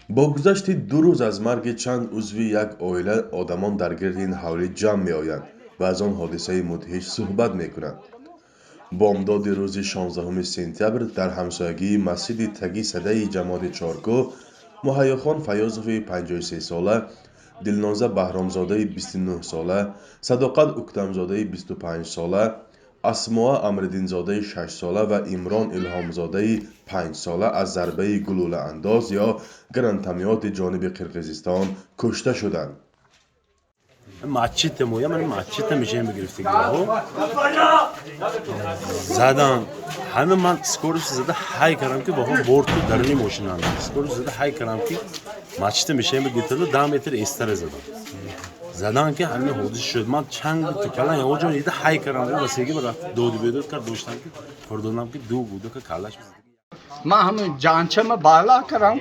با گذشت 2 روز از مرگ چند عضو یک عائله آدمان در گرد این حوله جمع می آیند و از آن حادثه مدهش صحبت می کنند. بامداد روز 16 سپتامبر در همسایگی مسجد تگی صده جماعت چارکو مهیاخان فیاضوف 53 ساله، دلنازه بهرامزاده 29 ساله، صداقت اکتمزاده 25 ساله، اسماء امردینزاده 6 ساله و امران الهامزاده 5 ساله از ضربه گلوله انداز یا گرانتمیات جانب قرقیزستان کشته شدند. ماچیت مویا من ماچیت میشه میگرفتی گاهو زدن همه من سکورش زده های کردم که واقعا برد تو درنی ماشین اند سکورش زده های کردم که ماچیت میشه میگرفت 10 متر استر زدن که همین حادثه شد من چند تو کلا یا جون ایده های کردم واسه برات دود بیدود کرد دوستم که کردونم که دو بوده که کلاش ما همین جانچم بالا کردم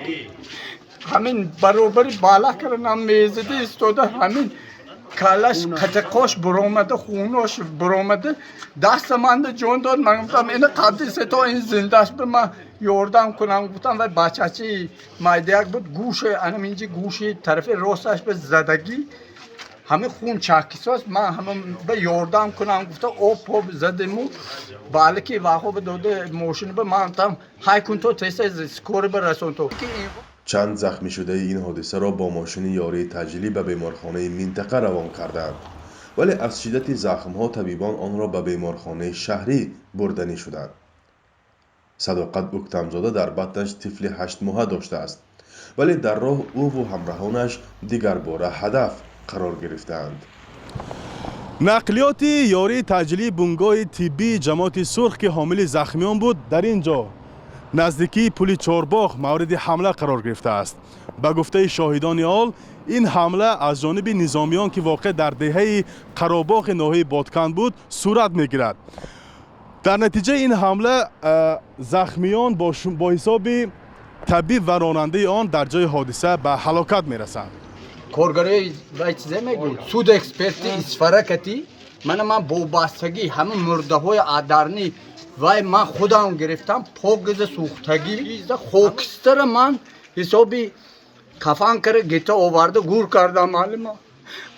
همین برابری بالا کردم میزدی استوده همین کلاش کتکش برآمده خونش برآمده دست من جون داد من گفتم این قدیس تو این زندهش به من یاردم کنم گفتم و بچه‌چی مایدیک بود گوش انم اینجا گوشی طرف راستش به زدگی همه خون چاکیساس من همه به یاردم کنم گفتم آب زدمو بالکی واقعا به داده ماشین به من گفتم های کن تو تست اسکور برسون تو چند زخمی شده این حادثه را با ماشین یاری تجلی به بیمارخانه منطقه روان کردند، ولی از شدت زخم‌ها طبیبان آن را به بیمارخانه شهری بردنی شدند. صداقت اکتمزاده در بطنش طفل 8 ماهه داشته است، ولی در راه او و همراهانش دیگر باره هدف قرار گرفتند. نقلیات یاری تجلی بنگاه طبی جماعت سرخ که حامل زخمیان بود در اینجا نزدیکی پل چهارباغ مورد حمله قرار گرفته است. به گفته شاهدان حال این حمله از جانب نظامیان که واقع در دهه قراباغ ناحیه بادکند بود صورت میگیرد. در نتیجه این حمله زخمیان با حساب طبیب و راننده آن در جای حادثه به هلاکت میرسند. کارگری و چیزه میگم سود اکسپرتی اسفرکتی من با بستگی همه مرده های آدرنی و من خودم گرفتم پاگز سوختگی خوکستر من حسابی کفان کرده گیتا آورده گور کردم معلومه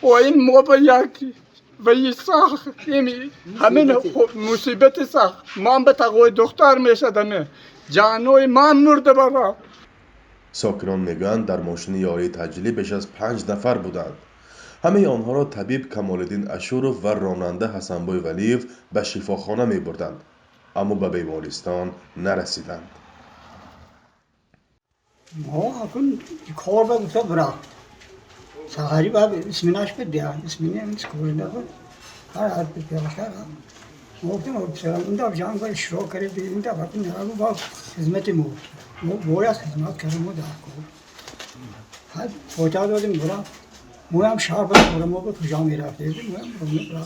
و این موقع یک و این سخت همین مصیبت سخت من به تقوی دختر میشدم جانوی من مرده برا. ساکنان میگویند در ماشین یاری تجلی بیش از 5 نفر بودند. همه آنها را طبیب کمالالدین اشورов و راننده حسنبای ولیев به شفاخانه می بردند، اما به بیمارستان نرسیدند. ما اکن کار با گفته برا سهاری با اسمیناش بده اسمینی هم سکولی نبود هر حد پیاش کردم گفتم سلام اونجا جان با شروع کرد اینجا وقتی نگاه با خدمت مو باید خدمت کردم و دارم هر فوتا دادیم برا مو هم شهر برا ما با کجا میرفتیم مو هم برا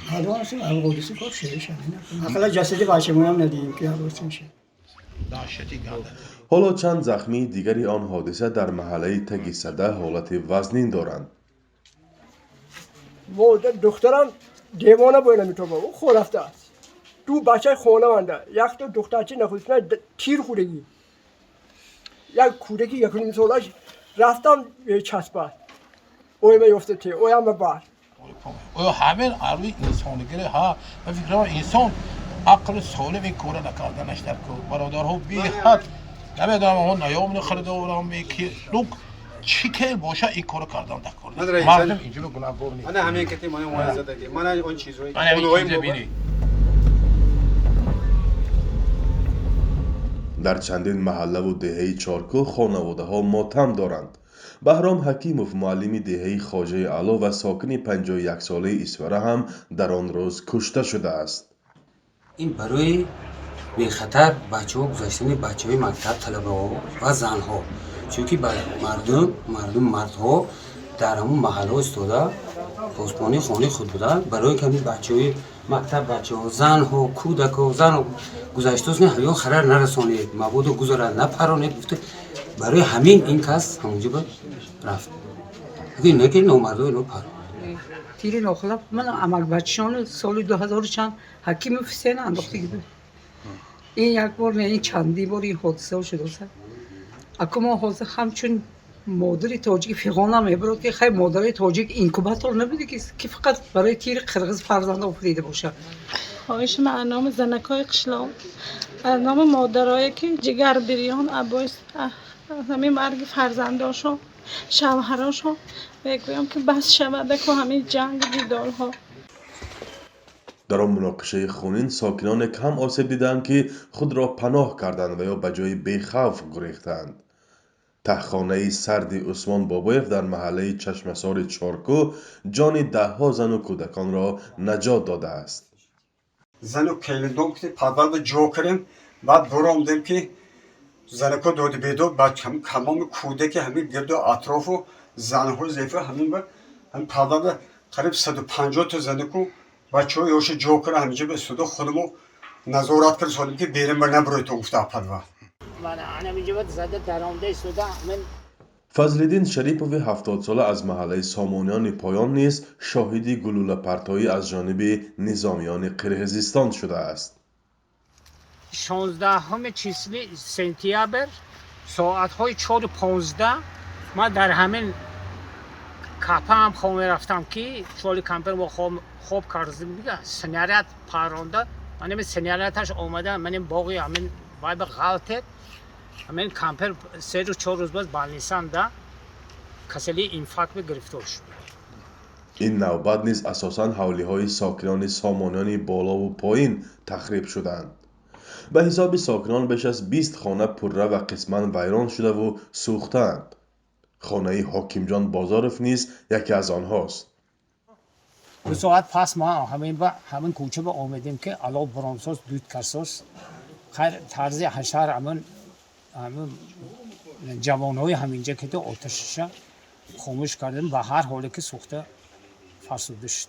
هدوانسی الگویسی کار شدش نه اصلا جسدی باشه مو هم ندیم که الگویسی میشه. حالا چند زخمی دیگری آن حادثه در محله تگی صده حالت وزنین دارند. دخترم دیوانه باید نمیتونه او خود رفته است تو بچه خانه منده یک تا دخترچه نخوزنه تیر خودگی یک کودکی یک نیم سالش رفتم چسبه اوی میفته تی اوی هم بر او همین عروی انسانگیره ها و فکرم انسان عقل سالم کور نکردنش در کور برادرها بی حد نمیدونم اون نیام خریدارم که لوک چی که باشه این کارو کردم در کور مردم اینجوری گناهگار نیست. من همین کتی من موعظه دادم من اون چیزایی من همین چیزا بینی در چندین محله و دهه چارکو خانواده ها ماتم دارند. بهرام حکیموف معلم دهه خواجه علا و ساکن 51 ساله اسوره هم در آن روز کشته شده است. این برای به خطر بچه‌ها گذاشتن بچه‌های مکتب طلبه‌ها و زن‌ها، چون که مردها در همون محله استاده پاسبانی خانه خود بودن برای کمی بچه‌های مکتب بچه‌ها زن‌ها کودک‌ها زن گذاشته نه یا خرر نرسانید مبادا گذارد نپرانید گفته برای همین این کس همونجا رفت اگه نگه نامرده اینو پر تیری ناخلاب من عمل بچه‌شان سال 2000 چند حکیم حسین انداخته بود این یک بار نه این چندی بار این حادثه شده است اكو ما حاضر همچون مادر تاجیک فیغانه میبرد که خیلی مادر تاجیک اینکوباتور نبوده که فقط برای تیر قرغز فرزند آفریده باشه. خواهش من انام زنکای قشلاق، انام مادرایی که جگر بریان عباس همه مرگ فرزنداشو شوهراشو بگویم که بس شود که همین جنگ دیدارها. در آن مناقشه خونین ساکنان کم آسیب دیدند که خود را پناه کردند و یا به جای بیخوف گریختند. تهخانه سرد عثمان بابایف در محله چشمسار چارکو جان دهها زن و کودکان را نجات داده است. زن و کلیدون که پدر به جو کردیم بعد برام دیم که زنکو دود بیدو بعد تمام کودک همین گرد و اطراف و زنها زیفه همین بعد هم پدر به قریب 150 تا زنکو بچه ها یوش جو کرد همینجا به صدا خودمو نظارت کرد سالیم که بیرم بر نبروی تو گفته پدر. فضلالدین شریپوف 70 ساله از محله سامانیان پایان نیز شاهدی گلوله پرتایی از جانب نظامیان قرغیزستان شده است. 16 چیسلی سپتامبر ساعت‌های 4:15 ما در همین کاپه هم خواب رفتم که چولی کمپر با خواب کردیم دیگه سناریت پرونده من سناریتش اومده من باقی همین وای به غلطه همین کمپر 3 روز 4 روز بعد بالنیسان ده کسلی اینفارکت گرفته شد. این نوبت نیز اساساً حولی‌های ساکنان سامانیان بالا و پایین تخریب شدند. به حساب ساکنان بیش از 20 خانه پره و قسماً ویران شده و سوختند. خانه حاکم جان بازارف نیز یکی از آنهاست. 2 ساعت پس ما همین کوچه به آمدیم که علاوه برامساز دود کساس خیر طرز حشر همین جوانهای همینجا که تو آتشش خاموش کردیم و هر حالی که سوخته فرسوده شد.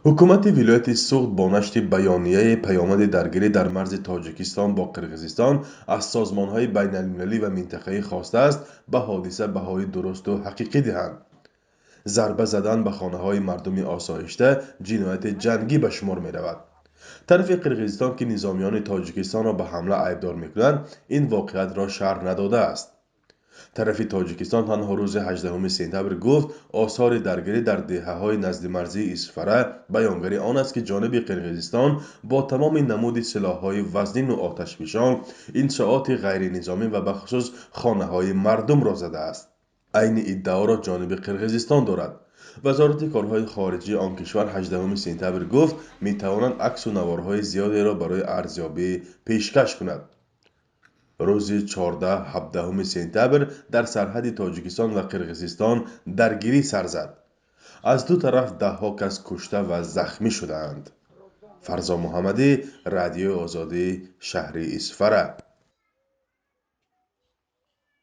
حکومت ولایت سوخت با نشر بیانیه پیامد درگیری در مرز تاجیکستان با قرغیزستان از سازمان‌های بین‌المللی و منطقه‌ای خواسته است به حادثه بهای درست و حقیقی دهند. ضربه زدن به خانه‌های مردم آسایشته جنایت جنگی به شمار می‌رود. طرف قرغیزستان که نظامیان تاجیکستان را به حمله ایبدار می‌کنند این واقعیت را شرح نداده است. طرف تاجیکستان تنها روز 18 سپتامبر گفت آثار درگیری در دهه‌های نزد مرزی اسفره بیانگر آن است که جانب قرغیزستان با تمام نمود سلاح‌های وزنین و آتشفشان انشاءات غیر نظامی و به خصوص خانه‌های مردم را زده است. عین ادعا را جانب قرغیزستان دارد. وزارت کارهای خارجه آن کشور 18 سپتامبر گفت می‌توانند عکس و نوارهای زیادی را برای ارزیابی پیشکش کند. روز 14-17 سپتامبر در سرحد تاجیکستان و قرغیزستان درگیری سر زد. از دو طرف ده‌ها کس کشته و زخمی شدند. فرزا محمدی، رادیو آزادی، شهر اسفره.